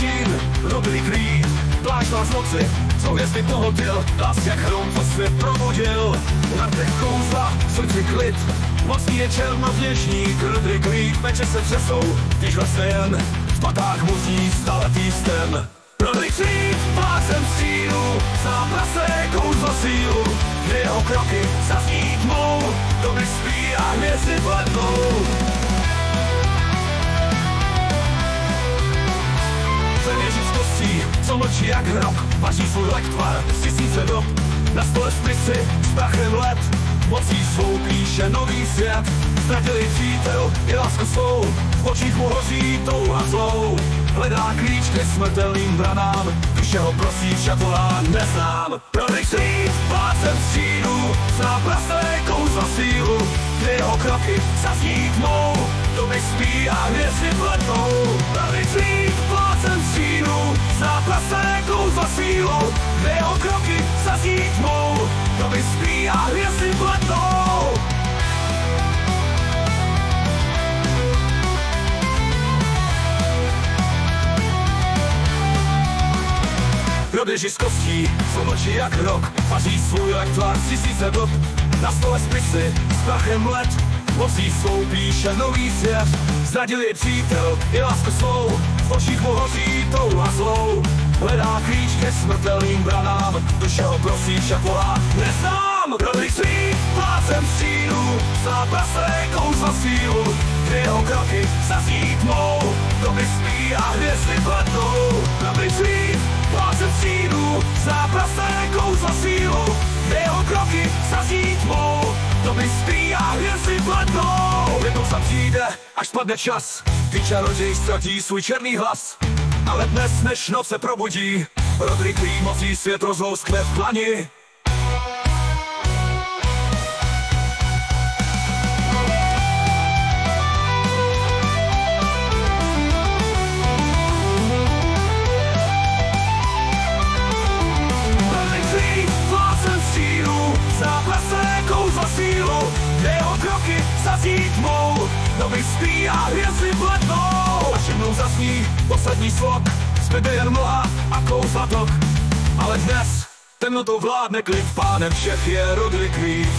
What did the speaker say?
stín, Roderick Reed. Plášť z noci, co hvězdy pohodil, hlas jak hrom, co svět probudil. Na těch kouzla, srdci klid, mocný je černozněžník. Roderick Reed, meče se třesou, když vlastně jen v patách mu zní staletý stem. Roderick Reed, pásem stínu, zná prase kouzlo sílu, kde jeho kroky zazní tmou, doby spí a hvězdy blednou. Převěžit z kostí, co mlčí jak hrok, vaří svůj lektvar z tisíce dob. Na stole spisy s prachem let, mocí svou píše nový svět. Ztratili přítel i lásku svou, v očích mu hoří touha zlou. Hledá klíč ke smrtelným branám, duše ho prosí, však volá neznám. Roderick Reed, plácem stínu, zná prasté kouzlo sílu, kde jeho kroky zazní tmou, doby spí a hvězdy blednou. Roderick Reed, plácem stínu, zná prasté kouzlo sílu, kde jeho kroky zazní tmou, doby spí a hvězdy blednou. Běží z kostí, co mlčí jak rok, vaří svůj lektvar z tisíce dob. Na stole spisy s prachem let, mocí svou píše nový svět. Zradil je přítel i lásku svou, v očích mu hoří touha zlou. Hledá klíč ke smrtelným branám, duše ho prosí, však volá neznám. Roderick Reed, plácem stínu, zná prasté kouzlo sílu, kde jeho kroky zazní tmou, doby spí a hvězdy blednou. Roderick Reed, plácem stínu, zná prasté kouzlo sílu, kde jeho kroky zazní tmou, doby spí a hvězdy blednou. Jednou tam přijde, až spadne čas, kdy čaroděj ztratí svůj černý hlas. Ale dnes, než noc se probudí, Roderick Reed mocí svět rozlouskne v dlani. Roderick Reed, plácem stínu, zná prasté kouzlo sílu, kde jeho kroky zazní tmou, doby spí a hvězdy blednou. Až jednou zazní poslední slok, zbyde jen mlha a kouzla tok. Ale dnes temnotou vládne klid, pánem všech je Roderick Reed.